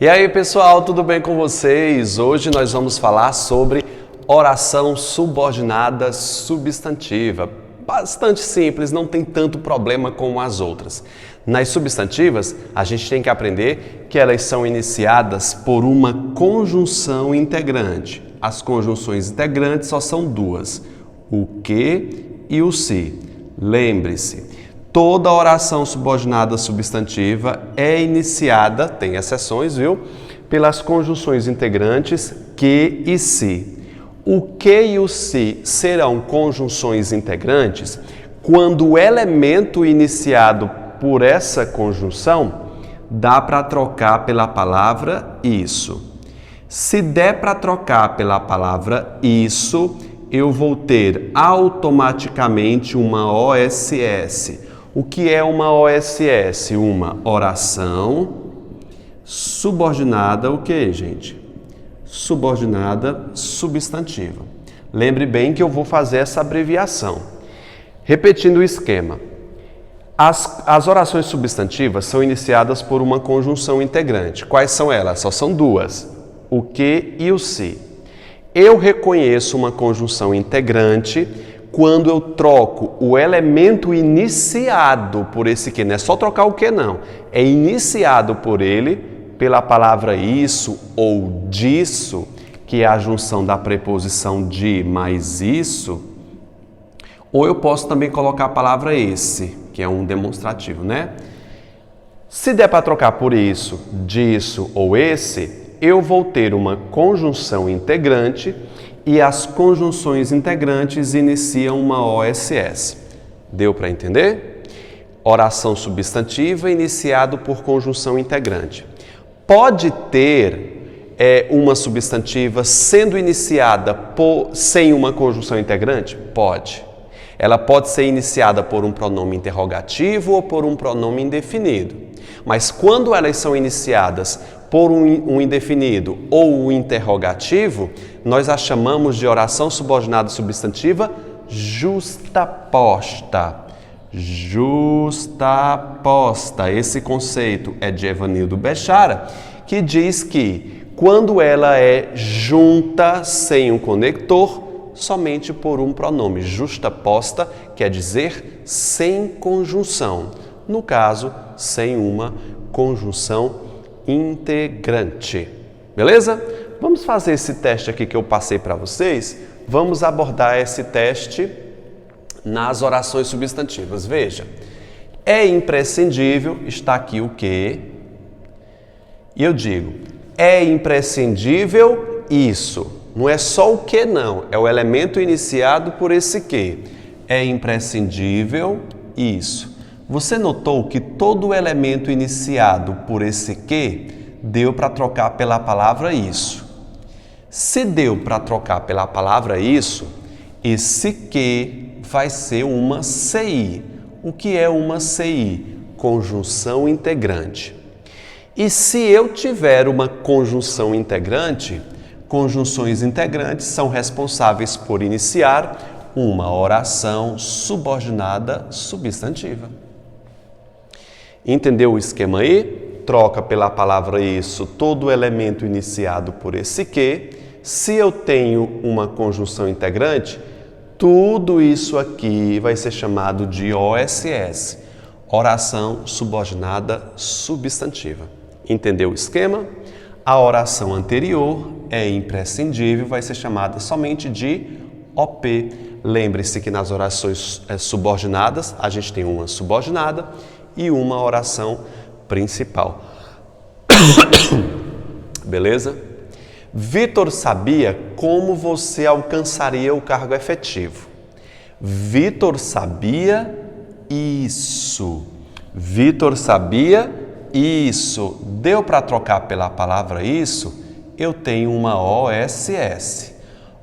E aí, pessoal, tudo bem com vocês? Hoje nós vamos falar sobre oração subordinada substantiva. Bastante simples, não tem tanto problema como as outras. Nas substantivas, a gente tem que aprender que elas são iniciadas por uma conjunção integrante. As conjunções integrantes só são duas, o que e o se. Lembre-se, toda oração subordinada substantiva é iniciada, tem exceções, viu? Pelas conjunções integrantes que e se. O que e o se serão conjunções integrantes quando o elemento iniciado por essa conjunção dá para trocar pela palavra isso. Se der para trocar pela palavra isso, eu vou ter automaticamente uma OSS. O que é uma OSS? Uma oração subordinada, o que, gente? Subordinada substantiva. Lembre bem que eu vou fazer essa abreviação. Repetindo o esquema. As orações substantivas são iniciadas por uma conjunção integrante. Quais são elas? Só são duas. O que e o se. Eu reconheço uma conjunção integrante quando eu troco o elemento iniciado por esse que. Não é só trocar o que, não. É iniciado por ele pela palavra isso ou disso, que é a junção da preposição de mais isso. Ou eu posso também colocar a palavra esse, que é um demonstrativo, né? Se der para trocar por isso, disso ou esse, eu vou ter uma conjunção integrante e as conjunções integrantes iniciam uma OSS. Deu para entender? Oração substantiva iniciado por conjunção integrante. Pode ter uma substantiva sendo iniciada sem uma conjunção integrante? Pode. Ela pode ser iniciada por um pronome interrogativo ou por um pronome indefinido. Mas quando elas são iniciadas por um indefinido ou um interrogativo, nós a chamamos de oração subordinada substantiva justaposta. Justaposta. Esse conceito é de Evanildo Bechara, que diz que quando ela é junta sem um conector, somente por um pronome. Justaposta quer dizer sem conjunção. No caso, sem uma conjunção integrante. Beleza? Vamos fazer esse teste aqui que eu passei para vocês. Vamos abordar esse teste nas orações substantivas. Veja, é imprescindível, está aqui o que, e eu digo, é imprescindível isso. Não é só o que não, é o elemento iniciado por esse que. É imprescindível isso. Você notou que todo elemento iniciado por esse que deu para trocar pela palavra isso. Se deu para trocar pela palavra isso, esse que vai ser uma CI. O que é uma CI? Conjunção integrante. E se eu tiver uma conjunção integrante, conjunções integrantes são responsáveis por iniciar uma oração subordinada substantiva. Entendeu o esquema aí? Troca pela palavra isso todo elemento iniciado por esse que. Se eu tenho uma conjunção integrante, tudo isso aqui vai ser chamado de OSS, oração subordinada substantiva. Entendeu o esquema? A oração anterior é imprescindível, vai ser chamada somente de OP. Lembre-se que nas orações subordinadas, a gente tem uma subordinada e uma oração principal. Beleza? Vitor sabia como você alcançaria o cargo efetivo. Vitor sabia isso. Vitor sabia isso. Deu para trocar pela palavra isso? Eu tenho uma OSS.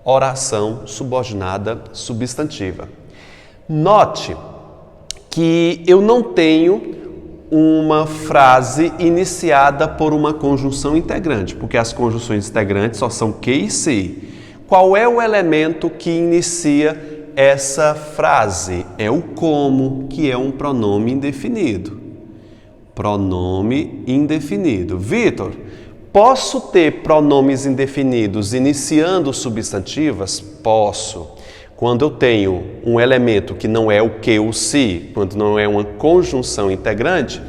Oração subordinada substantiva. Note que eu não tenho uma frase iniciada por uma conjunção integrante, porque as conjunções integrantes só são que e se. Qual é o elemento que inicia essa frase? É o como, que é um pronome indefinido. Pronome indefinido. Vitor, Posso ter pronomes indefinidos iniciando substantivas? Posso. Quando eu tenho um elemento que não é o que, o se, quando não é uma conjunção integrante,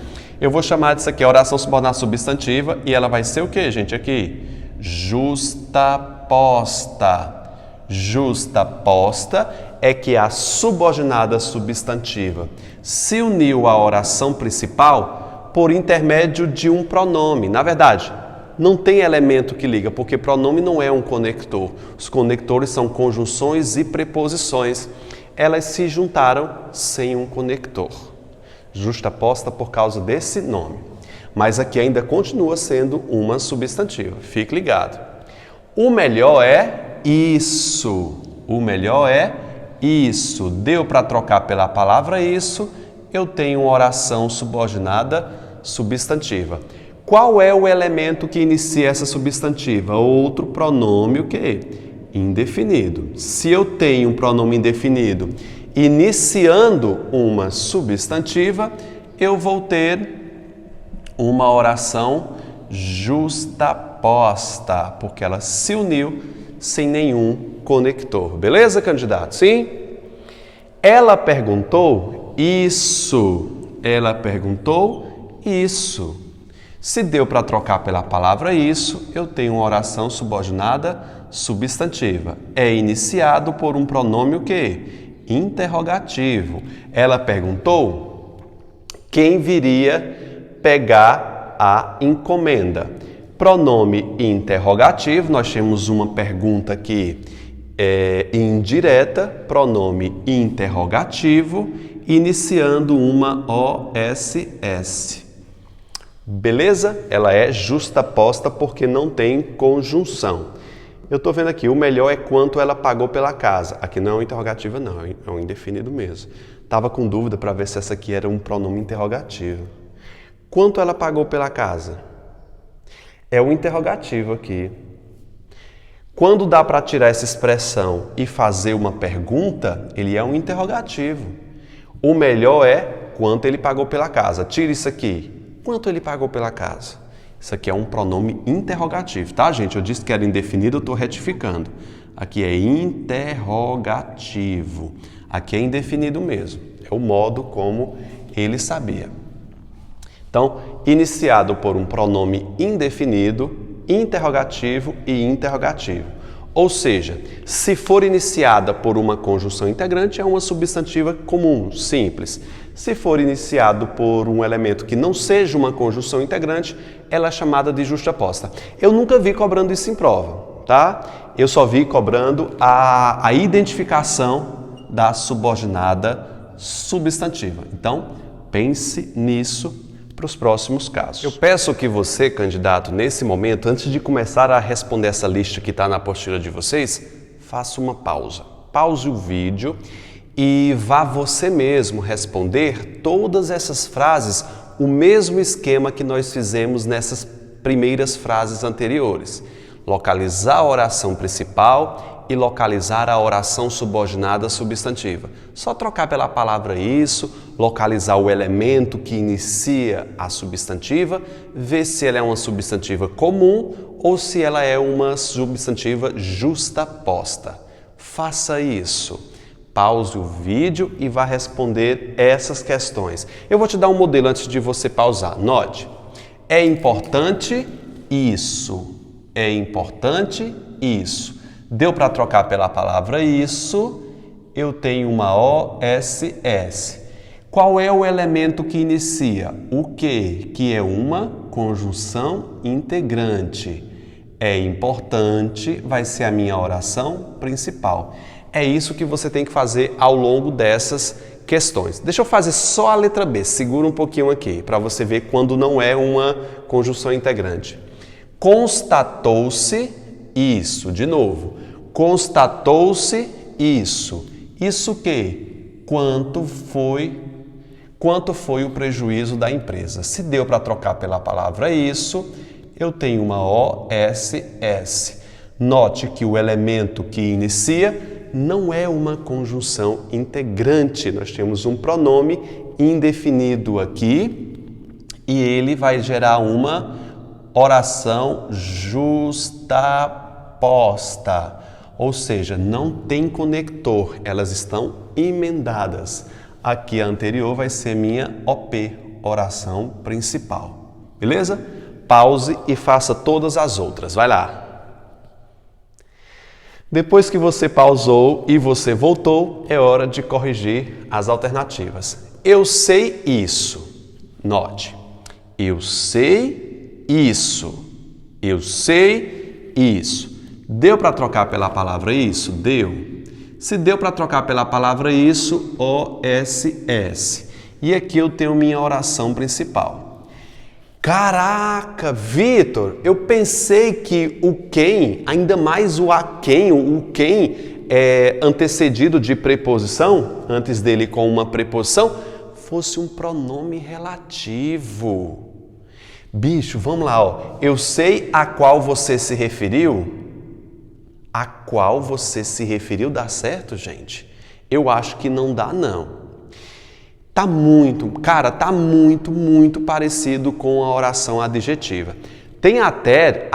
eu vou chamar disso aqui oração subordinada substantiva e ela vai ser o que, gente? Aqui, justaposta. Justaposta é que a subordinada substantiva se uniu à oração principal por intermédio de um pronome. Na verdade, não tem elemento que liga, porque pronome não é um conector. Os conectores são conjunções e preposições. Elas se juntaram sem um conector. Justaposta por causa desse nome. Mas aqui ainda continua sendo uma substantiva. Fique ligado. O melhor é isso. O melhor é isso. Deu para trocar pela palavra isso, eu tenho uma oração subordinada substantiva. Qual é o elemento que inicia essa substantiva? Outro pronome, o quê? Indefinido. Se eu tenho um pronome indefinido iniciando uma substantiva, eu vou ter uma oração justaposta, porque ela se uniu sem nenhum conector. Beleza, candidato? Sim? Ela perguntou isso. Ela perguntou isso. Se deu para trocar pela palavra isso, eu tenho uma oração subordinada substantiva. É iniciado por um pronome o quê? Interrogativo. Ela perguntou quem viria pegar a encomenda. Pronome interrogativo, nós temos uma pergunta aqui indireta, pronome interrogativo, iniciando uma OSS. Beleza? Ela é justaposta porque não tem conjunção. Eu estou vendo aqui, o melhor é quanto ela pagou pela casa. Aqui não é uma interrogativa não, é um indefinido mesmo. Estava com dúvida para ver se essa aqui era um pronome interrogativo. Quanto ela pagou pela casa? É um interrogativo aqui. Quando dá para tirar essa expressão e fazer uma pergunta, ele é um interrogativo. O melhor é quanto ele pagou pela casa. Tira isso aqui. Quanto ele pagou pela casa? Isso aqui é um pronome interrogativo, tá, gente? Eu disse que era indefinido, eu estou retificando. Aqui é interrogativo. Aqui é indefinido mesmo. É o modo como ele sabia. Então, iniciado por um pronome indefinido, interrogativo e interrogativo. Ou seja, se for iniciada por uma conjunção integrante, é uma substantiva comum, simples. Se for iniciado por um elemento que não seja uma conjunção integrante, ela é chamada de justaposta. Eu nunca vi cobrando isso em prova, tá? Eu só vi cobrando a identificação da subordinada substantiva. Então, pense nisso para os próximos casos. Eu peço que você, candidato, nesse momento, antes de começar a responder essa lista que está na apostila de vocês, faça uma pausa. Pause o vídeo e vá você mesmo responder todas essas frases, o mesmo esquema que nós fizemos nessas primeiras frases anteriores. Localizar a oração principal e localizar a oração subordinada substantiva. Só trocar pela palavra isso, localizar o elemento que inicia a substantiva, ver se ela é uma substantiva comum ou se ela é uma substantiva justaposta. Faça isso. Pause o vídeo e vá responder essas questões. Eu vou te dar um modelo antes de você pausar. Note, é importante isso. É importante isso. Deu para trocar pela palavra isso, eu tenho uma OSS. Qual é o elemento que inicia? O que? Que é uma conjunção integrante. É importante, vai ser a minha oração principal. É isso que você tem que fazer ao longo dessas questões. Deixa eu fazer só a letra B, segura um pouquinho aqui, para você ver quando não é uma conjunção integrante. Constatou-se isso, de novo. Constatou-se isso. Isso que? Quanto foi o prejuízo da empresa? Se deu para trocar pela palavra isso, eu tenho uma OSS. Note que o elemento que inicia não é uma conjunção integrante. Nós temos um pronome indefinido aqui e ele vai gerar uma oração justaposta. Ou seja, não tem conector, elas estão emendadas. Aqui a anterior vai ser minha OP, oração principal. Beleza? Pause e faça todas as outras. Vai lá. Depois que você pausou e você voltou, é hora de corrigir as alternativas. Eu sei isso. Note. Eu sei isso. Eu sei isso. Deu para trocar pela palavra isso? Deu. Se deu para trocar pela palavra isso, OSS. E aqui eu tenho minha oração principal. Caraca, Vitor, eu pensei que o quem, ainda mais o a quem, o quem é antecedido de preposição, antes dele com uma preposição, fosse um pronome relativo. Bicho, vamos lá, ó. Eu sei a qual você se referiu. A qual você se referiu dá certo, gente? Eu acho que não dá, não. Tá muito parecido com a oração adjetiva. Tem até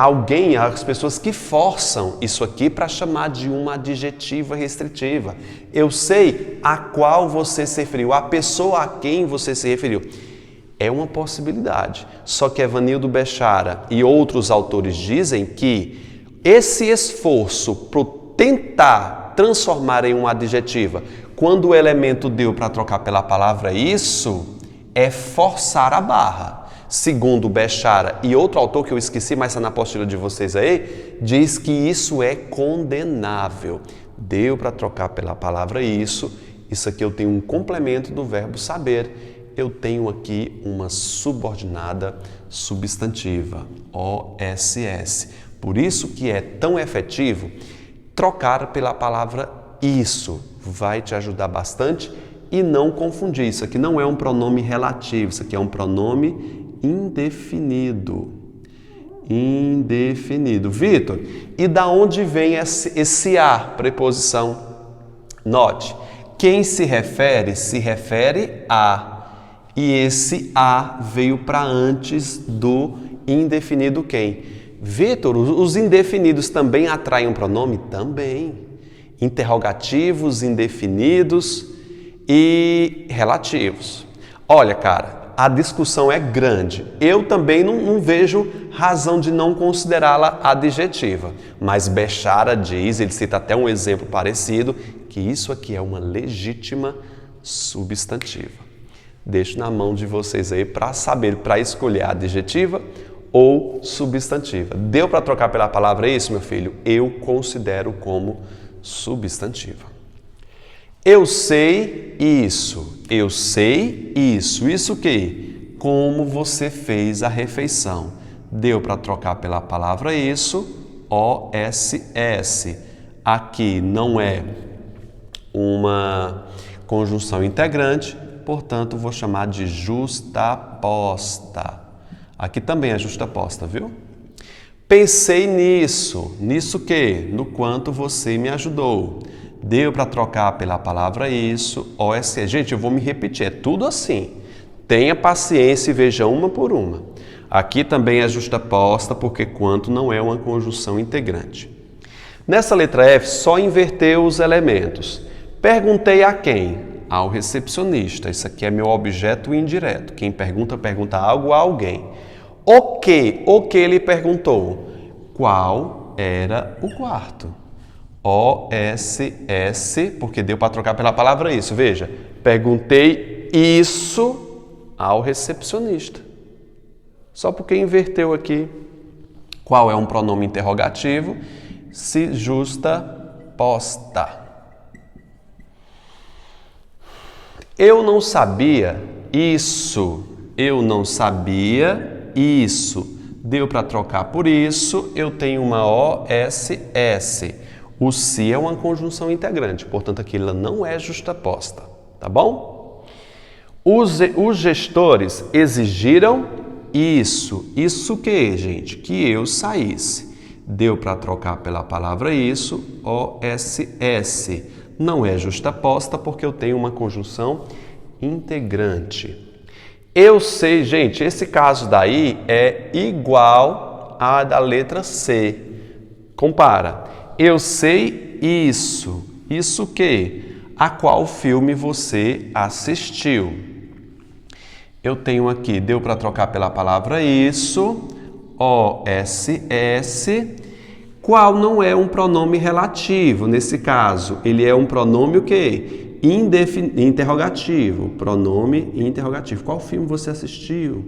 as pessoas que forçam isso aqui para chamar de uma adjetiva restritiva. Eu sei a qual você se referiu, a pessoa a quem você se referiu. É uma possibilidade. Só que Evanildo Bechara e outros autores dizem que esse esforço para tentar transformar em uma adjetiva, quando o elemento deu para trocar pela palavra isso, é forçar a barra. Segundo Bechara e outro autor que eu esqueci, mas está na apostila de vocês aí, diz que isso é condenável. Deu para trocar pela palavra isso aqui eu tenho um complemento do verbo saber. Eu tenho aqui uma subordinada substantiva, OSS. Por isso que é tão efetivo trocar pela palavra isso. Vai te ajudar bastante e não confundir. Isso aqui não é um pronome relativo, isso aqui é um pronome indefinido. Indefinido. Vitor, e da onde vem esse a, preposição? Note, quem se refere a. E esse a veio para antes do indefinido quem? Vitor, os indefinidos também atraem um pronome? Também. Interrogativos, indefinidos e relativos. Olha, cara, a discussão é grande. Eu também não vejo razão de não considerá-la adjetiva. Mas Bechara diz, ele cita até um exemplo parecido, que isso aqui é uma legítima substantiva. Deixo na mão de vocês aí para saber, para escolher a adjetiva ou substantiva. Deu para trocar pela palavra isso, meu filho? Eu considero como substantiva. Eu sei isso. Eu sei isso. Isso o quê? Como você fez a refeição. Deu para trocar pela palavra isso, OSS. Aqui não é uma conjunção integrante, portanto, vou chamar de justaposta. Aqui também é justaposta, viu? Pensei nisso. Nisso o quê? No quanto você me ajudou. Deu para trocar pela palavra isso, OSS. Gente, eu vou me repetir, é tudo assim. Tenha paciência e veja uma por uma. Aqui também é justaposta, porque quanto não é uma conjunção integrante. Nessa letra F, só inverteu os elementos. Perguntei a quem? Ao recepcionista. Isso aqui é meu objeto indireto. Quem pergunta algo a alguém. O que ele perguntou? Qual era o quarto? OSS, porque deu para trocar pela palavra isso. Veja, perguntei isso ao recepcionista. Só porque inverteu aqui. Qual é um pronome interrogativo? Se justaposta. Eu não sabia isso. Eu não sabia isso. Deu para trocar por isso, eu tenho uma OSS. O se é uma conjunção integrante, portanto aqui ela não é justaposta, tá bom? Os gestores exigiram isso. Isso o que, gente? Que eu saísse. Deu para trocar pela palavra isso, OSS. Não é justaposta porque eu tenho uma conjunção integrante. Eu sei, gente, esse caso daí é igual qual? A da letra C. Compara. Eu sei isso. Isso o quê? A qual filme você assistiu? Eu tenho aqui, deu para trocar pela palavra isso, OSS. Qual não é um pronome relativo? Nesse caso, ele é um pronome o quê? Interrogativo. Pronome interrogativo. Qual filme você assistiu?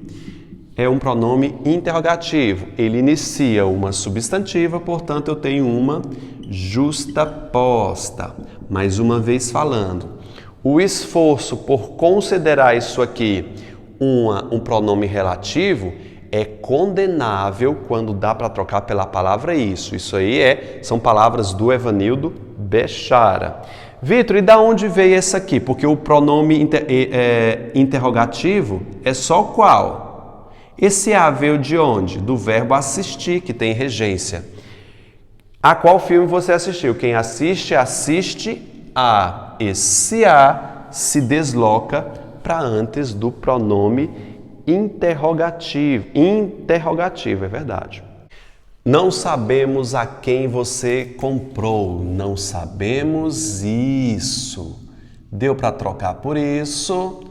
É um pronome interrogativo. Ele inicia uma substantiva, portanto, eu tenho uma justaposta. Mais uma vez falando. O esforço por considerar isso aqui um pronome relativo é condenável quando dá para trocar pela palavra isso. Isso aí são palavras do Evanildo Bechara. Vitor, e da onde veio essa aqui? Porque o pronome interrogativo é só qual? Esse A veio de onde? Do verbo assistir, que tem regência. A qual filme você assistiu? Quem assiste, assiste a. Esse A se desloca para antes do pronome interrogativo. Interrogativo, é verdade. Não sabemos a quem você comprou. Não sabemos isso. Deu para trocar por isso.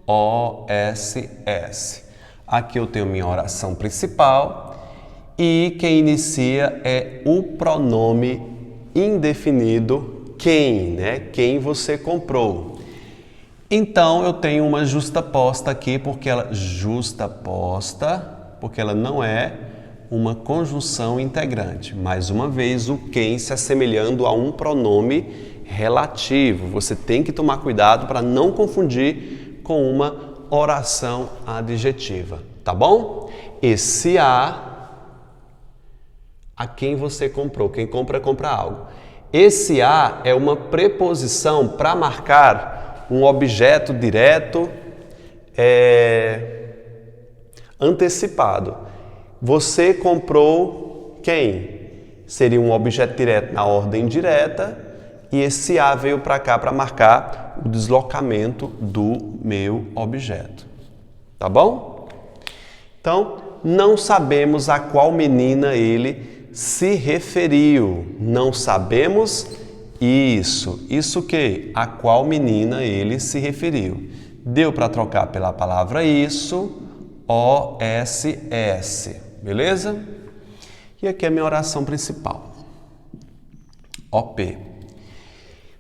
OSS. Aqui eu tenho minha oração principal. E quem inicia é o pronome indefinido quem, né? Quem você comprou. Então, eu tenho uma justaposta aqui, porque ela não é uma conjunção integrante. Mais uma vez, o quem se assemelhando a um pronome relativo. Você tem que tomar cuidado para não confundir com uma oração adjetiva, tá bom? Esse a quem você comprou. Quem compra algo. Esse a é uma preposição para marcar um objeto direto antecipado. Você comprou quem? Seria um objeto direto na ordem direta e esse A veio para cá para marcar o deslocamento do meu objeto. Tá bom? Então, não sabemos a qual menina ele se referiu. Não sabemos isso. Isso o quê? A qual menina ele se referiu. Deu para trocar pela palavra isso, OSS. Beleza? E aqui é a minha oração principal. OP.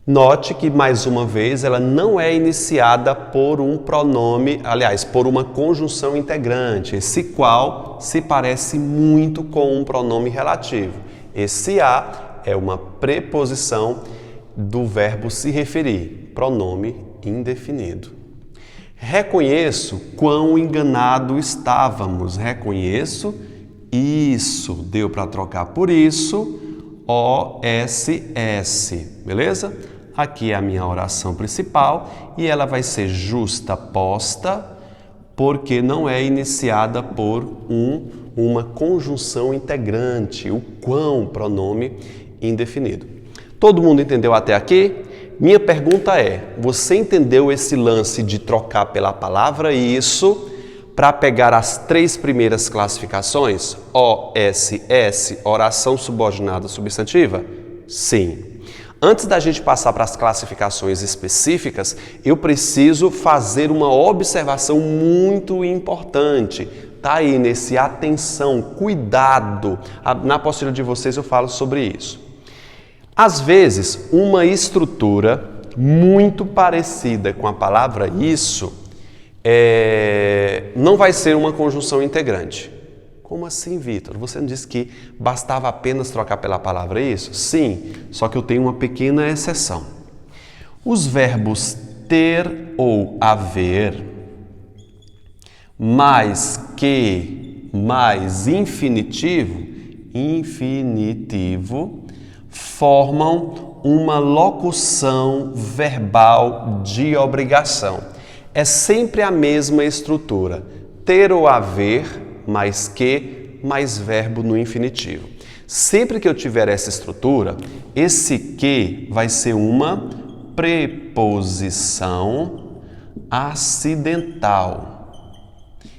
Note que, mais uma vez, ela não é iniciada por um pronome, aliás, por uma conjunção integrante. Esse qual se parece muito com um pronome relativo. Esse a é uma preposição do verbo se referir, pronome indefinido. Reconheço quão enganado estávamos. Reconheço isso. Deu para trocar por isso, OSS. Beleza? Aqui é a minha oração principal e ela vai ser justaposta porque não é iniciada por uma conjunção integrante, o quão, pronome indefinido. Todo mundo entendeu até aqui? Minha pergunta é, você entendeu esse lance de trocar pela palavra isso para pegar as 3 primeiras classificações? OSS, oração subordinada substantiva? Sim. Antes da gente passar para as classificações específicas, eu preciso fazer uma observação muito importante. Tá aí nesse atenção, cuidado. Na apostila de vocês eu falo sobre isso. Às vezes, uma estrutura muito parecida com a palavra isso não vai ser uma conjunção integrante. Como assim, Vitor? Você não disse que bastava apenas trocar pela palavra isso? Sim, só que eu tenho uma pequena exceção. Os verbos ter ou haver, mais que, mais infinitivo, formam uma locução verbal de obrigação. É sempre a mesma estrutura. Ter ou haver, mais que, mais verbo no infinitivo. Sempre que eu tiver essa estrutura, esse que vai ser uma preposição acidental.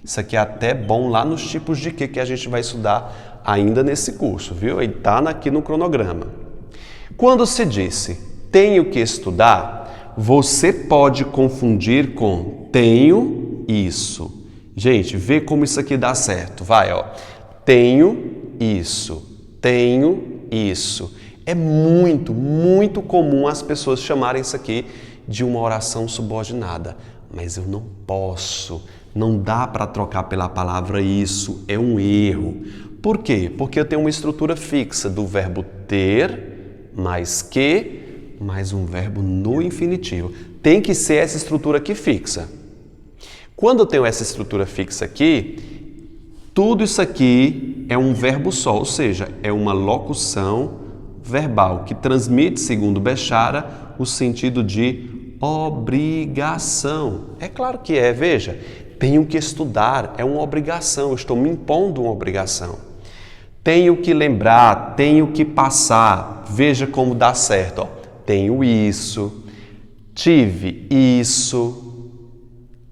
Isso aqui é até bom lá nos tipos de que a gente vai estudar ainda nesse curso, viu? Ele está aqui no cronograma. Quando se disse tenho que estudar, você pode confundir com tenho isso. Gente, vê como isso aqui dá certo. Vai, ó. Tenho isso. Tenho isso. É muito, muito comum as pessoas chamarem isso aqui de uma oração subordinada. Mas eu não posso. Não dá para trocar pela palavra isso. É um erro. Por quê? Porque eu tenho uma estrutura fixa do verbo ter, mais que, mais um verbo no infinitivo. Tem que ser essa estrutura aqui fixa. Quando eu tenho essa estrutura fixa aqui, tudo isso aqui é um verbo só, ou seja, é uma locução verbal que transmite, segundo Bechara, o sentido de obrigação. É claro que é, veja, tenho que estudar, é uma obrigação, eu estou me impondo uma obrigação. Tenho que lembrar, tenho que passar, veja como dá certo, ó. Tenho isso, tive isso.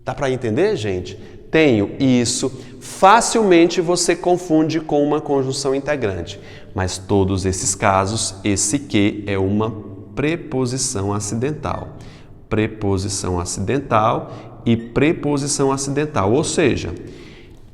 Dá para entender, gente? Tenho isso. Facilmente você confunde com uma conjunção integrante. Mas todos esses casos, esse que é uma preposição acidental. Preposição acidental e preposição acidental. Ou seja,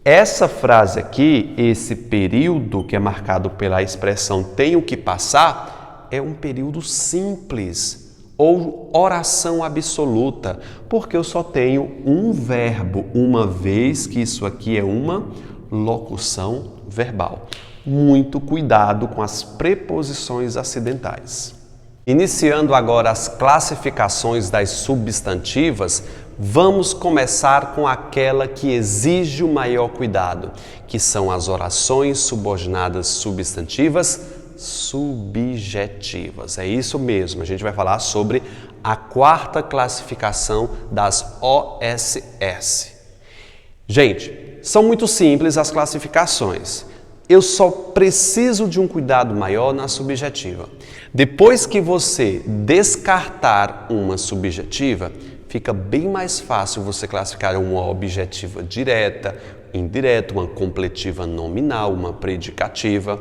essa frase aqui, esse período que é marcado pela expressão tenho que passar, é um período simples. Ou oração absoluta, porque eu só tenho um verbo, uma vez que isso aqui é uma locução verbal. Muito cuidado com as preposições acidentais. Iniciando agora as classificações das substantivas, vamos começar com aquela que exige o maior cuidado, que são as orações subordinadas substantivas subjetivas. É isso mesmo, a gente vai falar sobre a quarta classificação das OSS. Gente, são muito simples as classificações. Eu só preciso de um cuidado maior na subjetiva. Depois que você descartar uma subjetiva, fica bem mais fácil você classificar uma objetiva direta, indireta, uma completiva nominal, uma predicativa.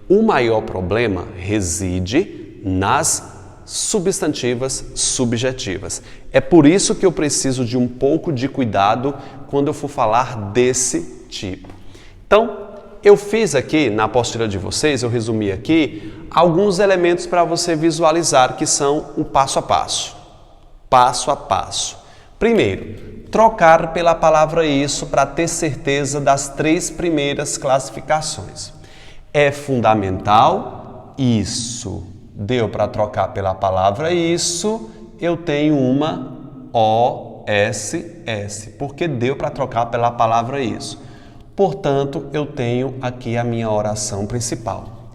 O maior problema reside nas substantivas subjetivas. É por isso que eu preciso de um pouco de cuidado quando eu for falar desse tipo. Então, eu fiz aqui, na apostila de vocês, eu resumi aqui, alguns elementos para você visualizar que são o passo a passo. Passo a passo. Primeiro, trocar pela palavra isso para ter certeza das três primeiras classificações. É fundamental isso. Deu para trocar pela palavra isso, eu tenho uma OSS, porque deu para trocar pela palavra isso. Portanto, eu tenho aqui a minha oração principal.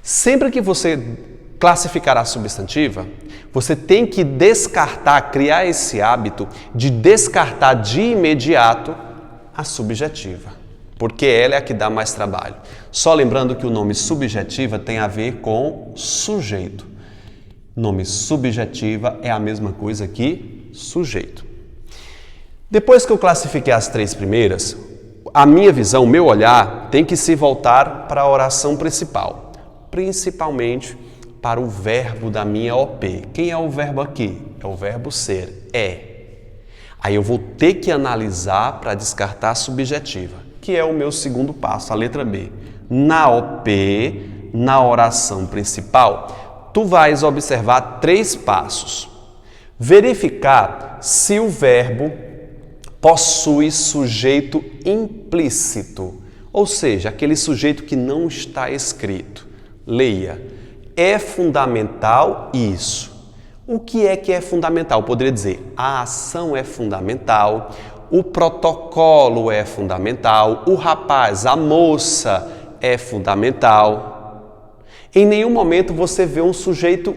Sempre que você classificar a substantiva, você tem que descartar, criar esse hábito de descartar de imediato a subjetiva. Porque ela é a que dá mais trabalho. Só lembrando que o nome subjetiva tem a ver com sujeito. Nome subjetiva é a mesma coisa que sujeito. Depois que eu classifiquei as três primeiras, a minha visão, o meu olhar, tem que se voltar para a oração principal. Principalmente para o verbo da minha OP. Quem é o verbo aqui? É o verbo ser, é. Aí eu vou ter que analisar para descartar a subjetiva, que é o meu segundo passo, a letra B. Na OP, na oração principal, tu vais observar três passos. Verificar se o verbo possui sujeito implícito, ou seja, aquele sujeito que não está escrito. Leia. É fundamental isso. O que é fundamental? Eu poderia dizer, a ação é fundamental, o protocolo é fundamental, o rapaz, a moça é fundamental. Em nenhum momento você vê um sujeito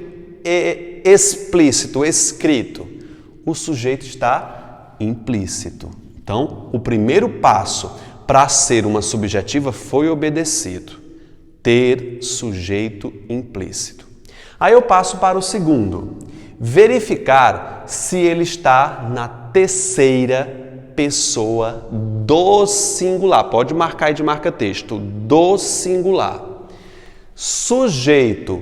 explícito, escrito. O sujeito está implícito. Então, o primeiro passo para ser uma subjetiva foi obedecido. Ter sujeito implícito. Aí eu passo para o segundo. Verificar se ele está na terceira pessoa do singular. Pode marcar aí de marca-texto. Do singular. Sujeito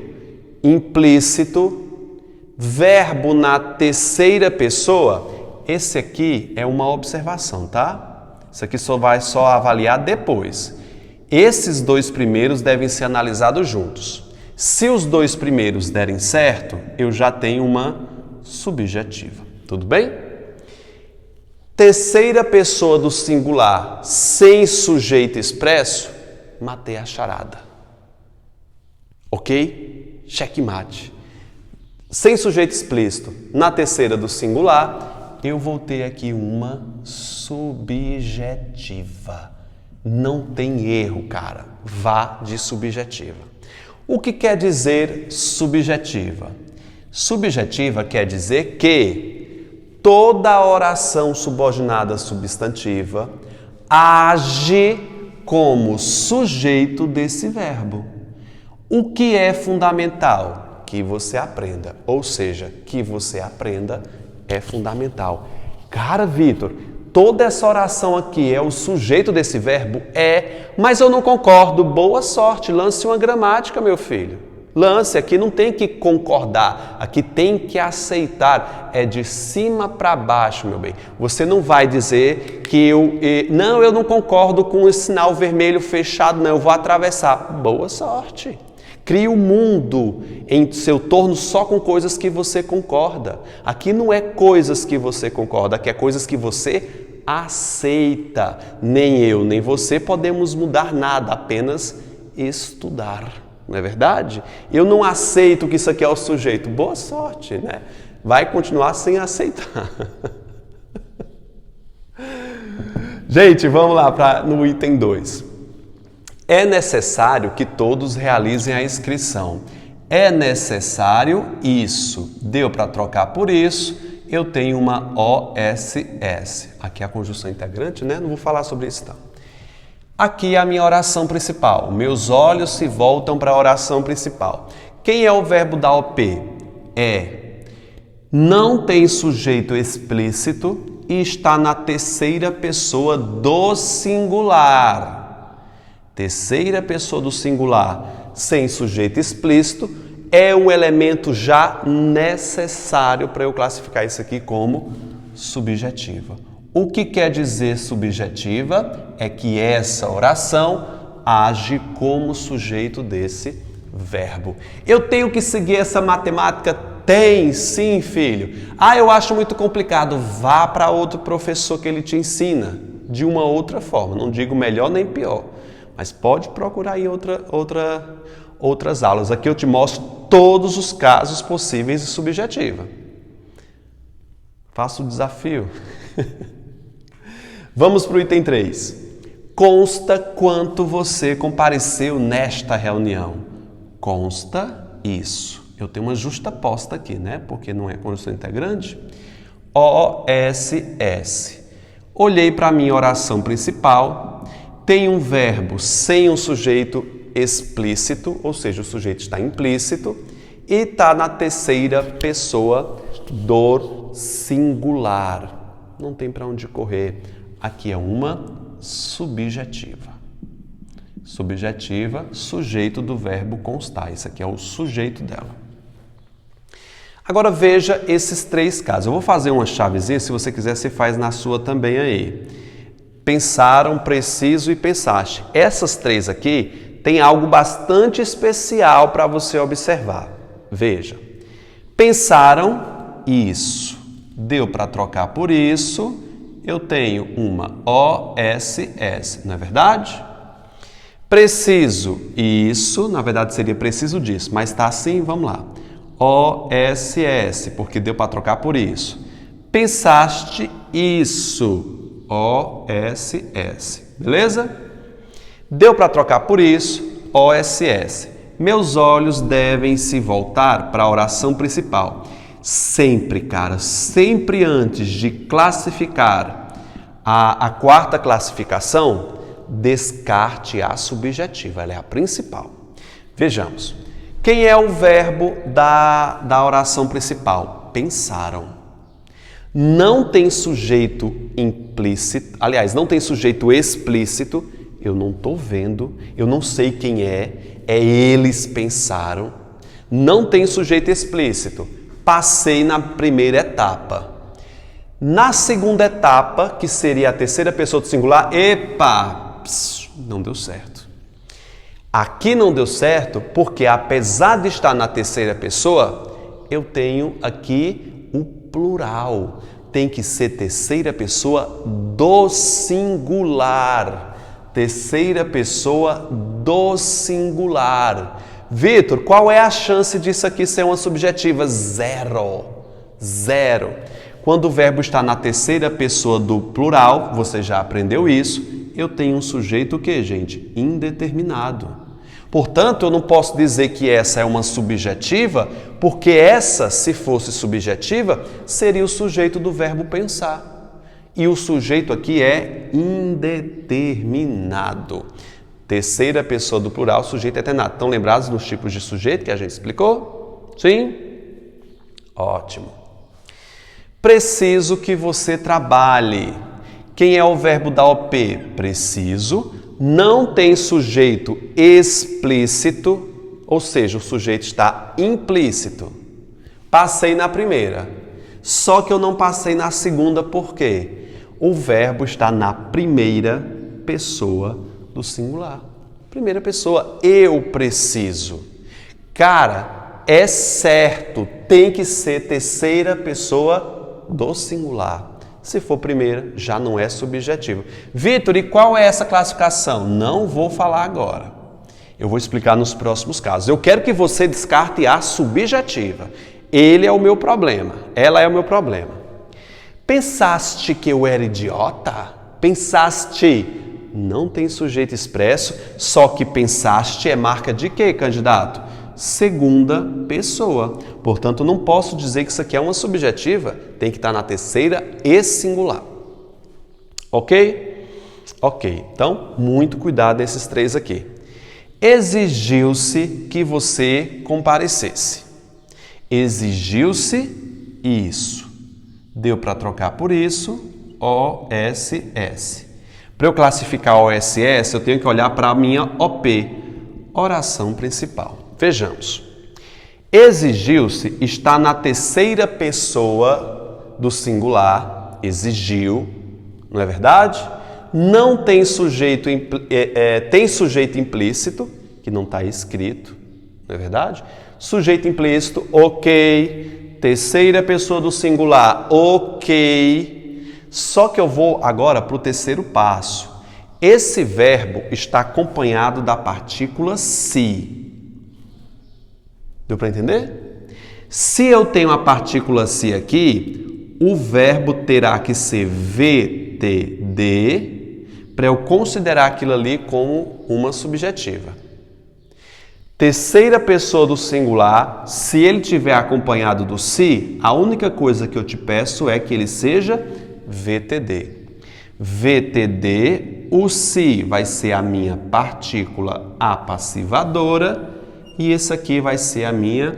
implícito, verbo na terceira pessoa. Esse aqui é uma observação, tá? Isso aqui vai avaliar depois. Esses dois primeiros devem ser analisados juntos. Se os dois primeiros derem certo, eu já tenho uma subjetiva. Tudo bem? Terceira pessoa do singular sem sujeito expresso, matei a charada. Ok? Checkmate. Sem sujeito explícito, na terceira do singular, eu vou ter aqui uma subjetiva. Não tem erro, cara. Vá de subjetiva. O que quer dizer subjetiva? Subjetiva quer dizer que toda oração subordinada substantiva age como sujeito desse verbo. O que é fundamental? Que você aprenda. Ou seja, que você aprenda é fundamental. Cara, Vitor, toda essa oração aqui é o sujeito desse verbo? É, mas eu não concordo. Boa sorte, lance uma gramática, meu filho. Lance, aqui não tem que concordar, aqui tem que aceitar. É de cima para baixo, meu bem. Você não vai dizer que eu não concordo com o sinal vermelho fechado, não, eu vou atravessar. Boa sorte. Crie um mundo em seu torno só com coisas que você concorda. Aqui não é coisas que você concorda, aqui é coisas que você aceita. Nem eu, nem você podemos mudar nada, apenas estudar. Não é verdade? Eu não aceito que isso aqui é o sujeito. Boa sorte, né? Vai continuar sem aceitar. Gente, vamos lá no item 2. É necessário que todos realizem a inscrição. É necessário isso. Deu para trocar por isso. Eu tenho uma OSS. Aqui é a conjunção integrante, né? Não vou falar sobre isso, não. Aqui é a minha oração principal. Meus olhos se voltam para a oração principal. Quem é o verbo da OP? É. Não tem sujeito explícito e está na terceira pessoa do singular. Terceira pessoa do singular sem sujeito explícito é um elemento já necessário para eu classificar isso aqui como subjetiva. O que quer dizer subjetiva? É que essa oração age como sujeito desse verbo. Eu tenho que seguir essa matemática? Tem, sim, filho. Eu acho muito complicado. Vá para outro professor que ele te ensina de uma outra forma. Não digo melhor nem pior. Mas pode procurar em outras aulas. Aqui eu te mostro todos os casos possíveis de subjetiva. Faça o desafio. Vamos para o item 3. Consta quanto você compareceu nesta reunião. Consta isso. Eu tenho uma justaposta aqui, né? Porque não é conjunção integrante. OSS. Olhei para a minha oração principal. Tem um verbo sem um sujeito explícito, ou seja, o sujeito está implícito, e está na terceira pessoa do singular. Não tem para onde correr. Aqui é uma subjetiva. Subjetiva, sujeito do verbo constar. Isso aqui é o sujeito dela. Agora veja esses 3 casos. Eu vou fazer uma chavezinha, se você quiser, você faz na sua também aí. Pensaram, preciso e pensaste. Essas 3 aqui tem algo bastante especial para você observar. Veja. Pensaram isso. Deu para trocar por isso. Eu tenho uma OSS, não é verdade? Preciso isso, na verdade seria preciso disso, mas está assim, vamos lá. OSS, porque deu para trocar por isso. Pensaste isso. OSS, beleza? Deu para trocar por isso, OSS. Meus olhos devem se voltar para a oração principal. Sempre, cara, sempre antes de classificar a quarta classificação, descarte a subjetiva, ela é a principal. Vejamos, quem é o verbo da oração principal? Pensaram. Não tem sujeito implícito, aliás, não tem sujeito explícito, eu não estou vendo, eu não sei quem é eles pensaram. Não tem sujeito explícito, passei na primeira etapa. Na segunda etapa, que seria a terceira pessoa do singular, não deu certo. Aqui não deu certo porque, apesar de estar na terceira pessoa, eu tenho aqui o plural. Tem que ser terceira pessoa do singular. Terceira pessoa do singular. Vitor, qual é a chance disso aqui ser uma subjetiva? Zero. Quando o verbo está na terceira pessoa do plural, você já aprendeu isso, eu tenho um sujeito o quê, gente? Indeterminado. Portanto, eu não posso dizer que essa é uma subjetiva, porque essa, se fosse subjetiva, seria o sujeito do verbo pensar. E o sujeito aqui é indeterminado. Terceira pessoa do plural, sujeito determinado. Estão lembrados dos tipos de sujeito que a gente explicou? Sim? Ótimo. Preciso que você trabalhe. Quem é o verbo da OP? Preciso. Não tem sujeito explícito, ou seja, o sujeito está implícito. Passei na primeira. Só que eu não passei na segunda, por quê? O verbo está na primeira pessoa do singular. Primeira pessoa, eu preciso. Cara, é certo, tem que ser terceira pessoa do singular. Se for primeira, já não é subjetivo. Vitor, e qual é essa classificação? Não vou falar agora. Eu vou explicar nos próximos casos. Eu quero que você descarte a subjetiva. Ele é o meu problema. Ela é o meu problema. Pensaste que eu era idiota? Pensaste. Não tem sujeito expresso, só que pensaste é marca de quê, candidato? Segunda pessoa. Portanto, não posso dizer que isso aqui é uma subjetiva, tem que estar na terceira e singular. Ok? Ok, então, muito cuidado nesses três aqui. Exigiu-se que você comparecesse. Exigiu-se isso. Deu para trocar por isso, OSS. Para eu classificar OSS, eu tenho que olhar para a minha OP, oração principal. Vejamos. Exigiu-se está na terceira pessoa do singular, exigiu, não é verdade? Não tem sujeito, tem sujeito implícito, que não está escrito, não é verdade? Sujeito implícito, ok. Terceira pessoa do singular, ok. Só que eu vou agora para o terceiro passo. Esse verbo está acompanhado da partícula se. Deu para entender? Se eu tenho a partícula se aqui, o verbo terá que ser VTD para eu considerar aquilo ali como uma subjetiva. Terceira pessoa do singular, se ele tiver acompanhado do se, a única coisa que eu te peço é que ele seja VTD. VTD, o se vai ser a minha partícula apassivadora e esse aqui vai ser a minha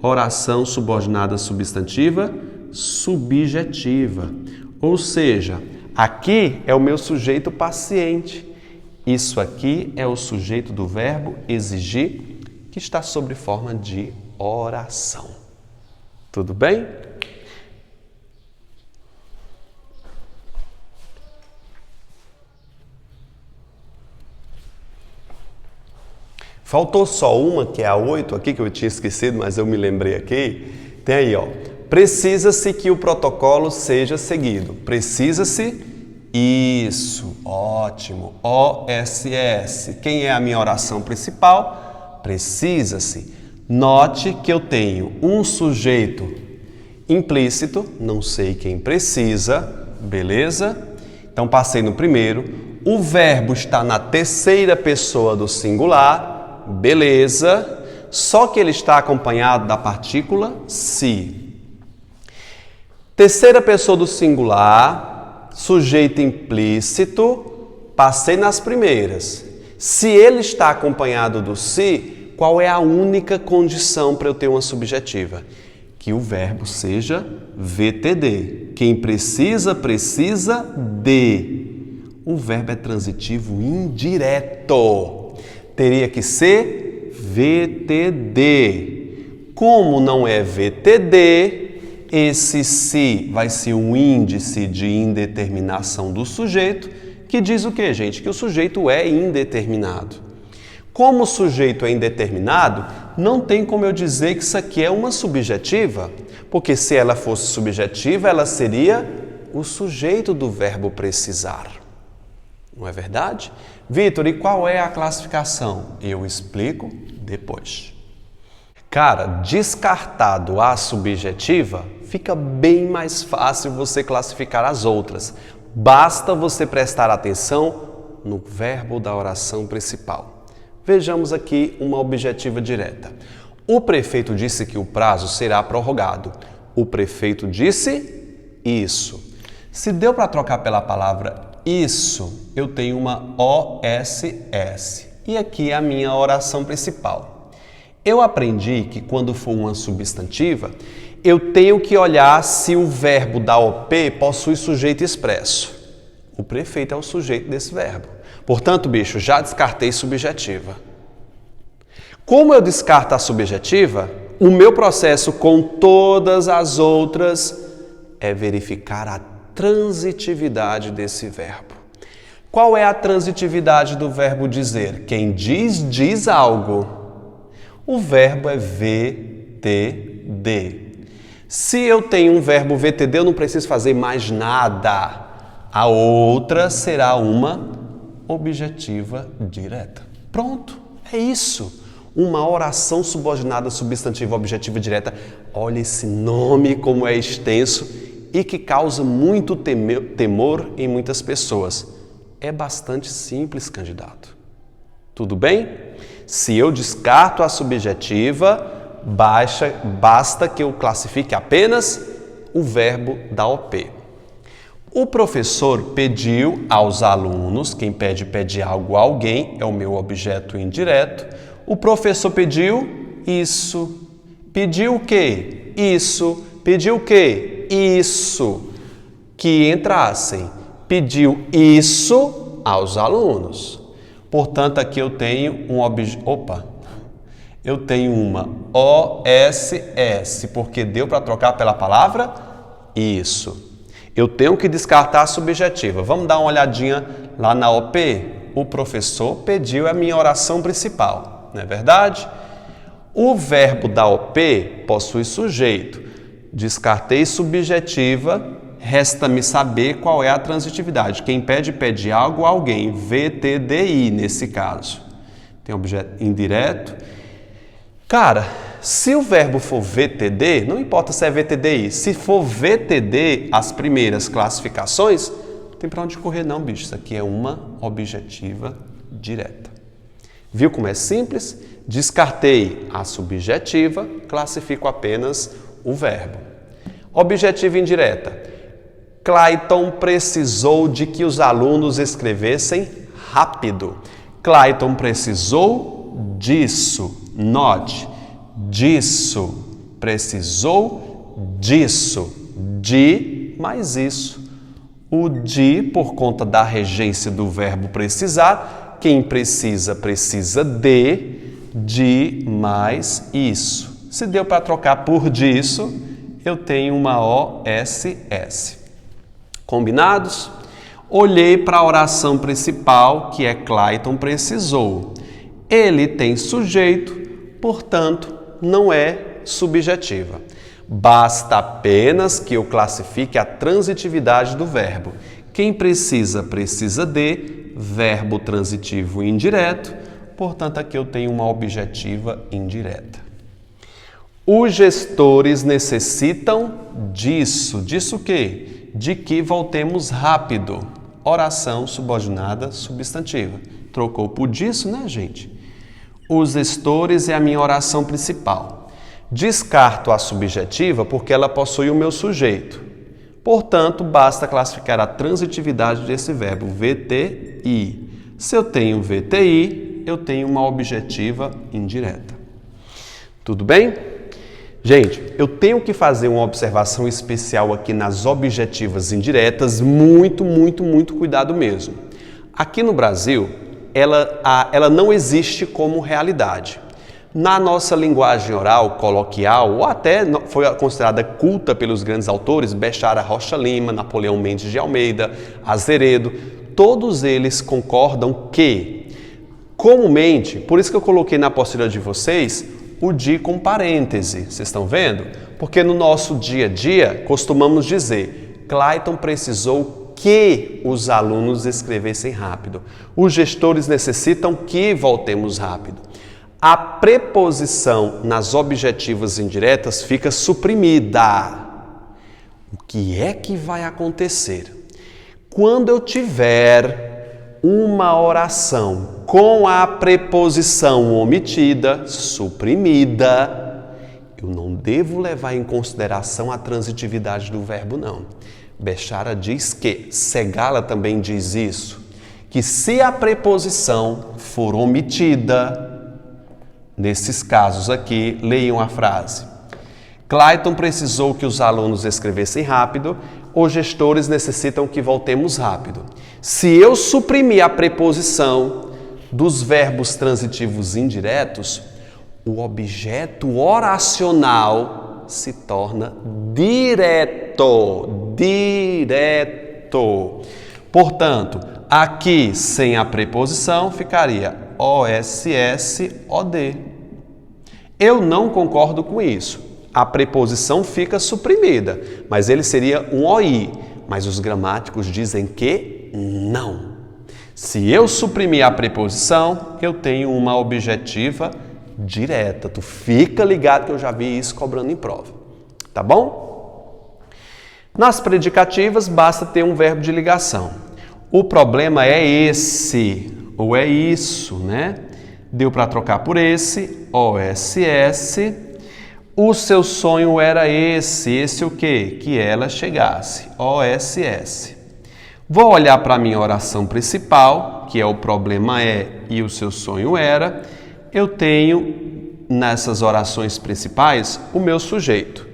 oração subordinada substantiva subjetiva. Ou seja, aqui é o meu sujeito paciente. Isso aqui é o sujeito do verbo exigir, que está sob forma de oração. Tudo bem? Faltou só uma, que é a 8 aqui, que eu tinha esquecido, mas eu me lembrei aqui. Tem aí, ó. Precisa-se que o protocolo seja seguido. Precisa-se, isso, ótimo. OSS. Quem é a minha oração principal? Precisa-se. Note que eu tenho um sujeito implícito, não sei quem precisa, beleza? Então passei no primeiro. O verbo está na terceira pessoa do singular. Beleza, só que ele está acompanhado da partícula se. Terceira pessoa do singular, sujeito implícito, passei nas primeiras. Se ele está acompanhado do se, qual é a única condição para eu ter uma subjetiva? Que que o verbo seja VTD. Quem precisa, precisa de. O verbo é transitivo indireto. Teria que ser VTD. Como não é VTD, esse se vai ser um índice de indeterminação do sujeito, que diz o quê, gente? Que o sujeito é indeterminado. Como o sujeito é indeterminado, não tem como eu dizer que isso aqui é uma subjetiva, porque se ela fosse subjetiva, ela seria o sujeito do verbo precisar. Não é verdade? Vitor, e qual é a classificação? Eu explico depois. Cara, descartado a subjetiva, fica bem mais fácil você classificar as outras. Basta você prestar atenção no verbo da oração principal. Vejamos aqui uma objetiva direta. O prefeito disse que o prazo será prorrogado. O prefeito disse isso. Se deu para trocar pela palavra isso, eu tenho uma OSS. E aqui é a minha oração principal. Eu aprendi que quando for uma substantiva, eu tenho que olhar se o verbo da OP possui sujeito expresso. O prefeito é o sujeito desse verbo. Portanto, bicho, já descartei subjetiva. Como eu descarto a subjetiva, o meu processo com todas as outras é verificar a transitividade desse verbo. Qual é a transitividade do verbo dizer? Quem diz, diz algo. O verbo é VTD. Se eu tenho um verbo VTD, eu não preciso fazer mais nada. A outra será uma objetiva direta. Pronto, é isso. Uma oração subordinada substantiva objetiva direta. Olha esse nome como é extenso e que causa muito temor em muitas pessoas. É bastante simples, candidato. Tudo bem? Se eu descarto a subjetiva, basta que eu classifique apenas o verbo da OP. O professor pediu aos alunos, quem pede algo a alguém, é o meu objeto indireto. O professor pediu isso. Pediu o quê? Isso. Pediu o quê? Isso. Que entrassem. Pediu isso aos alunos. Portanto, aqui eu tenho eu tenho uma OSS, porque deu para trocar pela palavra isso. Eu tenho que descartar a subjetiva. Vamos dar uma olhadinha lá na OP? O professor pediu a minha oração principal, não é verdade? O verbo da OP possui sujeito. Descartei subjetiva, resta-me saber qual é a transitividade. Quem pede algo a alguém. VTDI nesse caso. Tem objeto indireto. Cara, se o verbo for VTD, não importa se é VTDI, se for VTD, as primeiras classificações, não tem para onde correr não, bicho. Isso aqui é uma objetiva direta. Viu como é simples? Descartei a subjetiva, classifico apenas o verbo. Objetiva indireta. Clayton precisou de que os alunos escrevessem rápido. Clayton precisou disso. Note, disso, precisou disso, de mais isso. O de, por conta da regência do verbo precisar, quem precisa, precisa de mais isso. Se deu para trocar por disso, eu tenho uma OSS. Combinados? Olhei para a oração principal, que é Clayton precisou. Ele tem sujeito, portanto, não é subjetiva. Basta apenas que eu classifique a transitividade do verbo. Quem precisa, precisa de, verbo transitivo indireto, portanto, aqui eu tenho uma objetiva indireta. Os gestores necessitam disso. Disso o quê? De que voltemos rápido. Oração subordinada substantiva. Trocou por disso, né, gente? Os gestores é a minha oração principal. Descarto a subjetiva porque ela possui o meu sujeito. Portanto, basta classificar a transitividade desse verbo, VTI. Se eu tenho VTI, eu tenho uma objetiva indireta. Tudo bem? Gente, eu tenho que fazer uma observação especial aqui nas objetivas indiretas, muito cuidado mesmo. Aqui no Brasil, ela não existe como realidade. Na nossa linguagem oral, coloquial, ou até foi considerada culta pelos grandes autores, Bechara Rocha Lima, Napoleão Mendes de Almeida, Azeredo, todos eles concordam que, comumente, por isso que eu coloquei na apostila de vocês, o de com parêntese, vocês estão vendo? Porque no nosso dia a dia, costumamos dizer, Clayton precisou que os alunos escrevessem rápido. Os gestores necessitam que voltemos rápido. A preposição nas objetivas indiretas fica suprimida. O que é que vai acontecer? Quando eu tiver uma oração com a preposição omitida, suprimida, eu não devo levar em consideração a transitividade do verbo, não. Bechara diz que, Segala também diz isso, que se a preposição for omitida, nesses casos aqui, leiam a frase. Clayton precisou que os alunos escrevessem rápido, os gestores necessitam que voltemos rápido. Se eu suprimir a preposição dos verbos transitivos indiretos, o objeto oracional se torna direto. Portanto, aqui sem a preposição ficaria OSS-OD. Eu não concordo com isso. A preposição fica suprimida, mas ele seria um OI. Mas os gramáticos dizem que não. Se eu suprimir a preposição, eu tenho uma objetiva direta. Tu fica ligado que eu já vi isso cobrando em prova. Tá bom? Nas predicativas, basta ter um verbo de ligação. O problema é esse, ou é isso, né? Deu para trocar por esse, OSS. O seu sonho era esse o quê? Que ela chegasse, OSS. Vou olhar para a minha oração principal, que é o problema é e o seu sonho era. Eu tenho, nessas orações principais, o meu sujeito.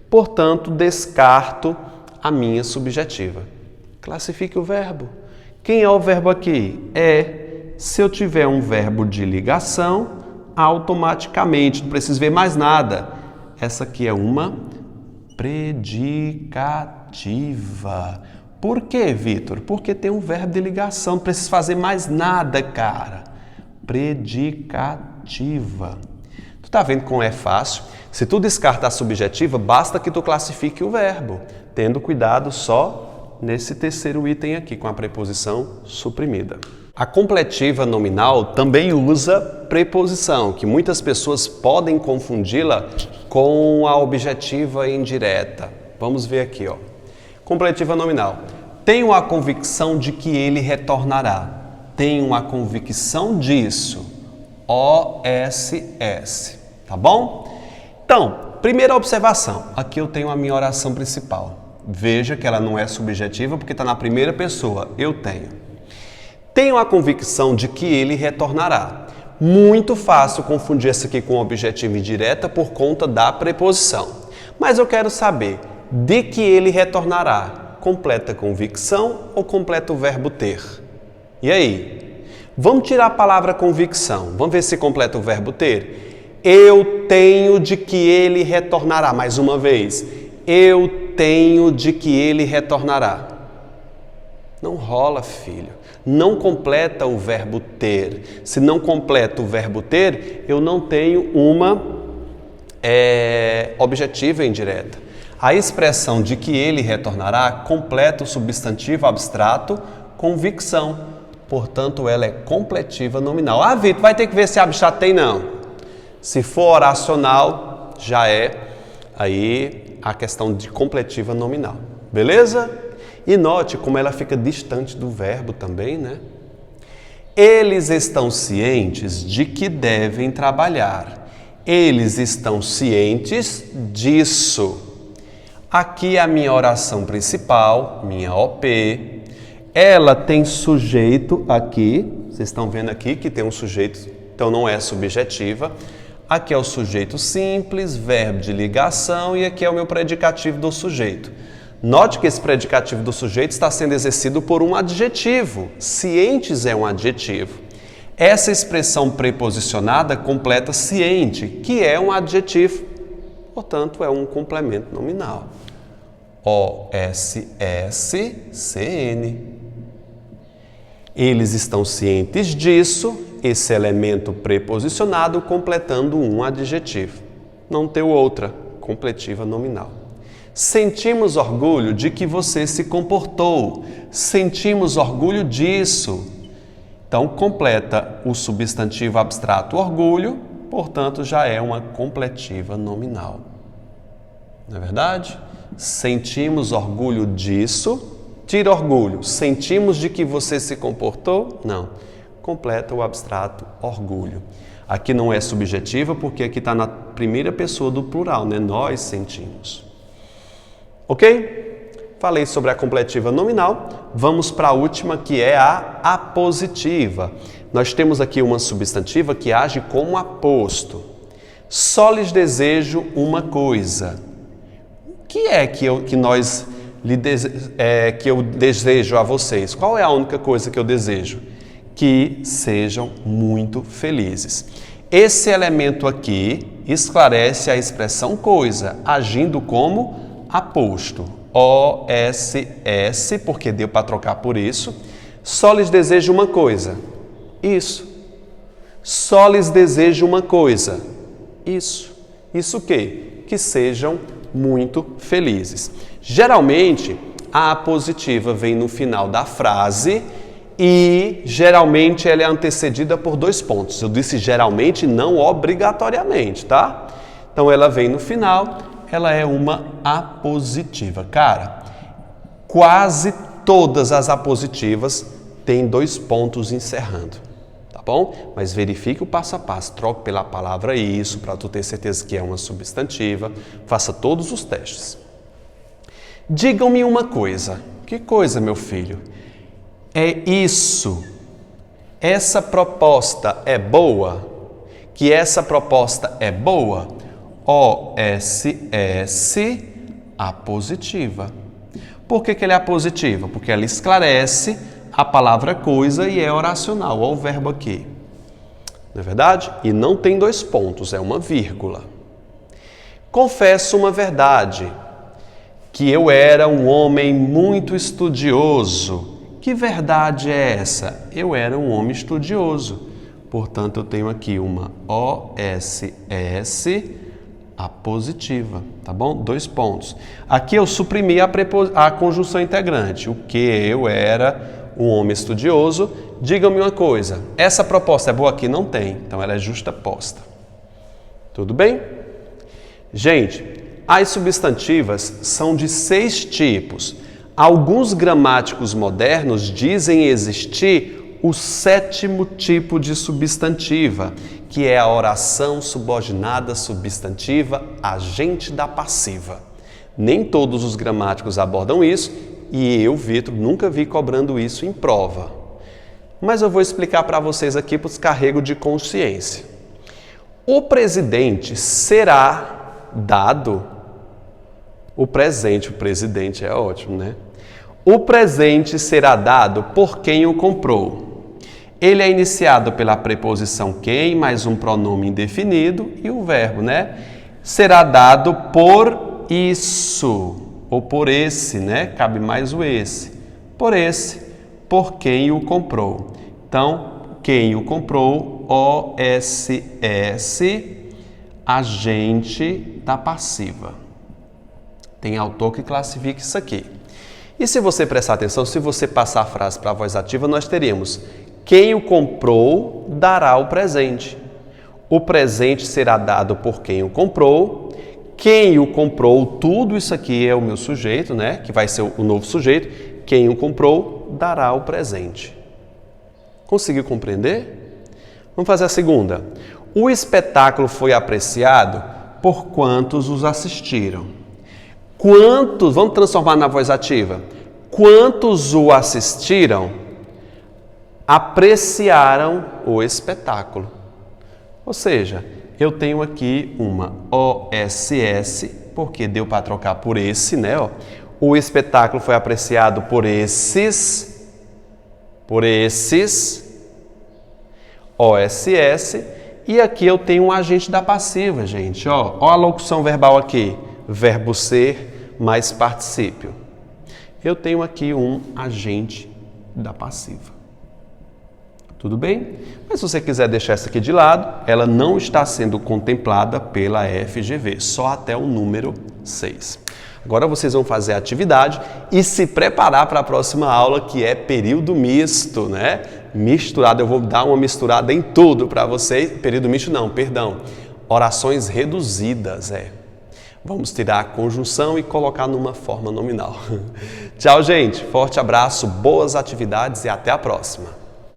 Portanto, descarto a minha subjetiva. Classifique o verbo. Quem é o verbo aqui? Se eu tiver um verbo de ligação, automaticamente, não preciso ver mais nada. Essa aqui é uma predicativa. Por quê, Vitor? Porque tem um verbo de ligação, não preciso fazer mais nada, cara. Predicativa. Tu tá vendo como é fácil? Se tu descarta a subjetiva, basta que tu classifique o verbo, tendo cuidado só nesse terceiro item aqui, com a preposição suprimida. A completiva nominal também usa preposição, que muitas pessoas podem confundi-la com a objetiva indireta. Vamos ver aqui, ó. Completiva nominal. Tenho a convicção de que ele retornará. Tenho a convicção disso. OSS. Tá bom? Então, primeira observação. Aqui eu tenho a minha oração principal. Veja que ela não é subjetiva porque está na primeira pessoa. Eu tenho. Tenho a convicção de que ele retornará. Muito fácil confundir essa aqui com objetiva indireta por conta da preposição. Mas eu quero saber, de que ele retornará, completa convicção ou completa o verbo ter? E aí? Vamos tirar a palavra convicção. Vamos ver se completa o verbo ter. Eu tenho de que ele retornará. Mais uma vez. Eu tenho de que ele retornará. Não rola, filho. Não completa o verbo ter. Se não completa o verbo ter, eu não tenho uma objetiva indireta. A expressão de que ele retornará completa o substantivo abstrato convicção. Portanto, ela é completiva nominal. Ah, Vitor, vai ter que ver se abstrato tem, não. Se for oracional, já é aí a questão de completiva nominal. Beleza? E note como ela fica distante do verbo também, né? Eles estão cientes de que devem trabalhar. Eles estão cientes disso. Aqui é a minha oração principal, minha OP. Ela tem sujeito aqui. Vocês estão vendo aqui que tem um sujeito, então não é subjetiva. Aqui é o sujeito simples, verbo de ligação, e aqui é o meu predicativo do sujeito. Note que esse predicativo do sujeito está sendo exercido por um adjetivo. Cientes é um adjetivo. Essa expressão preposicionada completa ciente, que é um adjetivo, portanto, é um complemento nominal. O-S-S-C-N. Eles estão cientes disso, esse elemento preposicionado completando um adjetivo. Não tem outra, completiva nominal. Sentimos orgulho de que você se comportou. Sentimos orgulho disso. Então, completa o substantivo abstrato orgulho, portanto, já é uma completiva nominal. Não é verdade? Sentimos orgulho disso. Tira orgulho. Sentimos de que você se comportou? Não. Completa o abstrato orgulho. Aqui não é subjetiva porque aqui está na primeira pessoa do plural, né? Nós sentimos. Ok? Falei sobre a completiva nominal. Vamos para a última, que é a apositiva. Nós temos aqui uma substantiva que age como aposto. Só lhes desejo uma coisa. O que é que eu desejo a vocês? Qual é a única coisa que eu desejo? Que sejam muito felizes. Esse elemento aqui esclarece a expressão coisa, agindo como aposto. O-S-S, porque deu para trocar por isso. Só lhes desejo uma coisa. Isso. Só lhes desejo uma coisa. Isso. Isso o quê? Que sejam muito felizes. Geralmente, a apositiva vem no final da frase e geralmente ela é antecedida por 2 pontos. Eu disse geralmente, não obrigatoriamente, tá? Então ela vem no final, ela é uma apositiva. Cara, quase todas as apositivas têm 2 pontos encerrando, tá bom? Mas verifique o passo a passo, troque pela palavra isso, para tu ter certeza que é uma substantiva, faça todos os testes. Digam-me uma coisa. Que coisa, meu filho? É isso. Essa proposta é boa? Que essa proposta é boa? O-S-S, apositiva. Por que ela é apositiva? Porque ela esclarece a palavra coisa e é oracional. Olha o verbo aqui. Não é verdade? E não tem 2 pontos, é uma vírgula. Confesso uma verdade. Que eu era um homem muito estudioso. Que verdade é essa? Eu era um homem estudioso. Portanto, eu tenho aqui uma O-S-S apositiva, tá bom? 2 pontos. Aqui eu suprimi a conjunção integrante. O que eu era um homem estudioso. Digam-me uma coisa. Essa proposta é boa aqui? Não tem. Então, ela é justaposta. Tudo bem? Gente, as substantivas são de 6 tipos. Alguns gramáticos modernos dizem existir o 7º tipo de substantiva, que é a oração subordinada substantiva agente da passiva. Nem todos os gramáticos abordam isso e eu, Vitor, nunca vi cobrando isso em prova. Mas eu vou explicar para vocês aqui para os carregos de consciência. O presidente será dado... O presidente é ótimo, né? O presente será dado por quem o comprou. Ele é iniciado pela preposição quem, mais um pronome indefinido e o verbo, né? Será dado por isso, ou por esse, né? Cabe mais o esse. Por esse, por quem o comprou. Então, quem o comprou, O-S-S, agente da passiva. Tem autor que classifica isso aqui. E se você prestar atenção, se você passar a frase para a voz ativa, nós teríamos quem o comprou dará o presente. O presente será dado por quem o comprou. Quem o comprou, tudo isso aqui é o meu sujeito, né? Que vai ser o novo sujeito. Quem o comprou dará o presente. Conseguiu compreender? Vamos fazer a segunda. O espetáculo foi apreciado por quantos os assistiram. Quantos, vamos transformar na voz ativa, quantos o assistiram, apreciaram o espetáculo. Ou seja, Eu tenho aqui uma OSS, porque deu para trocar por esse, né? Ó. O espetáculo foi apreciado por esses OSS. E aqui eu tenho um agente da passiva, gente. Ó a locução verbal aqui. Verbo ser mais particípio. Eu tenho aqui um agente da passiva. Tudo bem? Mas se você quiser deixar essa aqui de lado, ela não está sendo contemplada pela FGV, só até o número 6. Agora vocês vão fazer a atividade e se preparar para a próxima aula, que é período misto, né? Misturado, eu vou dar uma misturada em tudo para vocês. Período misto não, perdão. Orações reduzidas, Vamos tirar a conjunção e colocar numa forma nominal. Tchau, gente. Forte abraço, boas atividades e até a próxima.